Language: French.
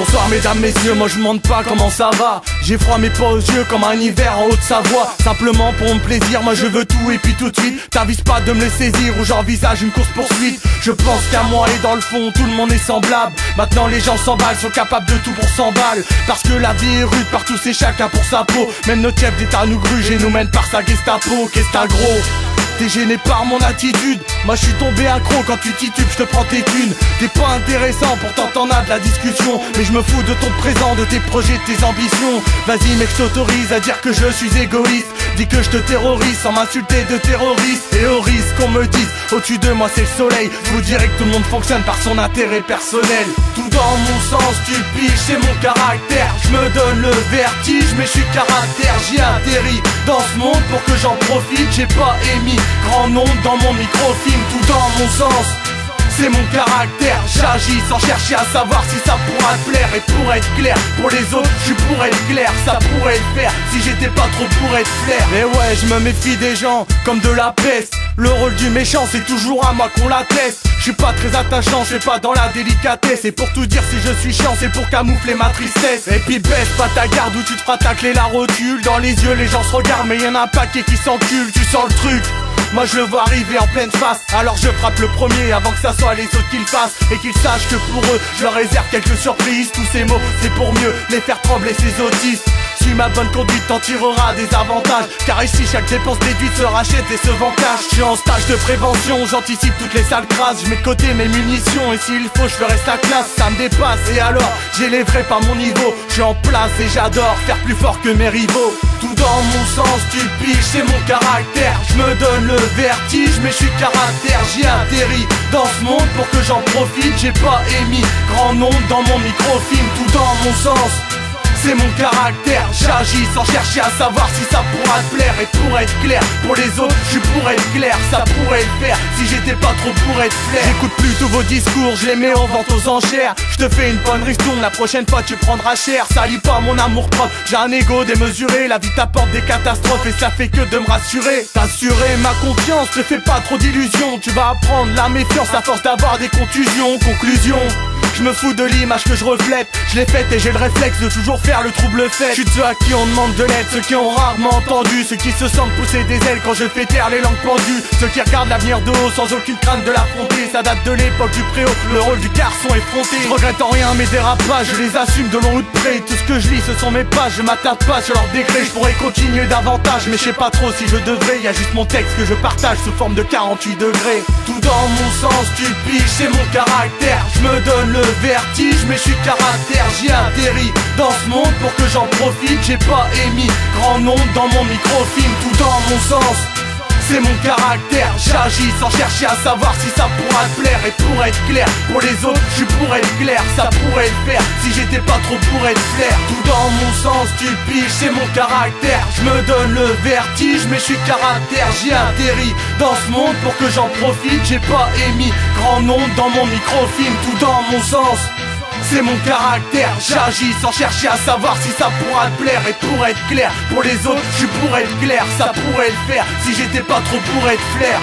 Bonsoir mesdames, messieurs, moi je demande pas comment ça va. J'ai froid mais pas aux yeux comme un hiver en Haute-Savoie. Simplement pour mon plaisir, moi je veux tout et puis tout de suite. T'avises pas de me les saisir ou j'envisage une course poursuite. Je pense qu'à moi et dans le fond tout le monde est semblable. Maintenant les gens s'emballent, sont capables de tout pour 100 balles. Parce que la vie est rude, partout c'est chacun pour sa peau. Même notre chef d'état nous gruge et nous mène par sa Gestapo. Qu'est-ce t'as gros? T'es gêné par mon attitude. Moi je suis tombé accro quand tu titubes, je te prends tes thunes. T'es pas intéressant, pourtant t'en as de la discussion. Mais je me fous de ton présent, de tes projets, de tes ambitions. Vas-y mec, je t'autorise à dire que je suis égoïste. Dis que je te terrorise sans m'insulter de terroriste. Et au risque qu'on me dise, au-dessus de moi c'est le soleil. Je vous dirais que tout le monde fonctionne par son intérêt personnel. Tout dans mon sens, tu piges, c'est mon caractère. Je me donne le vertige, mais je suis caractère. J'y atterris dans ce monde pour que j'en profite. J'ai pas émis grand nombre dans mon microfilm. Tout dans mon sens, c'est mon caractère. J'agis sans chercher à savoir si ça pourra te plaire. Et pour être clair, pour les autres, je pourrais être clair. Ça pourrait le faire si j'étais pas trop pour être flair. Mais ouais, je me méfie des gens comme de la peste. Le rôle du méchant, c'est toujours à moi qu'on l'atteste. Je suis pas très attachant, je suis pas dans la délicatesse. Et pour tout dire, si je suis chiant, c'est pour camoufler ma tristesse. Et puis baisse pas ta garde ou tu te feras tacler la rotule. Dans les yeux, les gens se regardent, mais y'en a un paquet qui s'enculent. Tu sens le truc? Moi je le vois arriver en pleine face. Alors je frappe le premier avant que ça soit les autres qui le fassent. Et qu'ils sachent que pour eux je leur réserve quelques surprises. Tous ces mots c'est pour mieux les faire trembler ces autistes. Si ma bonne conduite t'en tirera des avantages. Car ici chaque dépense déduite se rachète et se vend cash. Je suis en stage de prévention, j'anticipe toutes les sales crasses. Je mets de côté mes munitions et s'il faut je ferai sa classe. Ça me dépasse et alors j'élèverai pas mon niveau. Je suis en place et j'adore faire plus fort que mes rivaux. Tout dans mon sens tu piges, c'est mon caractère. Je me donne le vertige mais je suis caractère. J'y atterris dans ce monde pour que j'en profite. J'ai pas émis grand nombre dans mon microfilm. Tout dans mon sens, c'est mon caractère. J'agis sans chercher à savoir si ça pourra te plaire. Et pour être clair, pour les autres, je pourrais être clair. Ça pourrait le faire si j'étais pas trop pour être flair. J'écoute plus tous vos discours, je les mets en vente aux enchères. Je te fais une bonne ristourne, la prochaine fois tu prendras cher. Salis pas mon amour propre, j'ai un ego démesuré. La vie t'apporte des catastrophes et ça fait que de me rassurer. T'assurer ma confiance, te fais pas trop d'illusions. Tu vas apprendre la méfiance à force d'avoir des contusions. Conclusion, je me fous de l'image que je reflète. Je l'ai faite et j'ai le réflexe de toujours faire le trouble fait. Je suis de ceux à qui on demande de l'aide, ceux qui ont rarement entendu, ceux qui se sentent pousser des ailes quand je fais taire les langues pendues. Ceux qui regardent l'avenir de haut sans aucune crainte de l'affronter. Ça date de l'époque du préau, le rôle du garçon effronté. Je regrette en rien mes dérapages, je les assume de long ou de près. Tout ce que je lis ce sont mes pages, je m'attarde pas sur leurs décrets. Je pourrais continuer davantage mais je sais pas trop si je devrais. Y a juste mon texte que je partage sous forme de 48 degrés. Tout dans mon sens tu piges, c'est mon caractère. Je me donne le vertige mais je suis caractère. J'y atterris dans ce monde pour que j'en profite. J'ai pas émis grand nombre dans mon microfilm. Tout dans mon sens, c'est mon caractère. J'agis sans chercher à savoir si ça pourra te plaire. Et pour être clair, pour les autres, je pourrais être clair. Ça pourrait le faire si j'étais pas trop pour être flair. Tout dans mon sens, tu piges, c'est mon caractère. Je me donne le vertige, mais je suis caractère. J'y atterris dans ce monde pour que j'en profite. J'ai pas émis grand nombre dans mon microfilm. Tout dans mon sens, c'est mon caractère. J'agis sans chercher à savoir si ça pourra te plaire. Et pour être clair, pour les autres, je pourrais être clair. Ça pourrait le faire si j'étais pas trop pour être flair.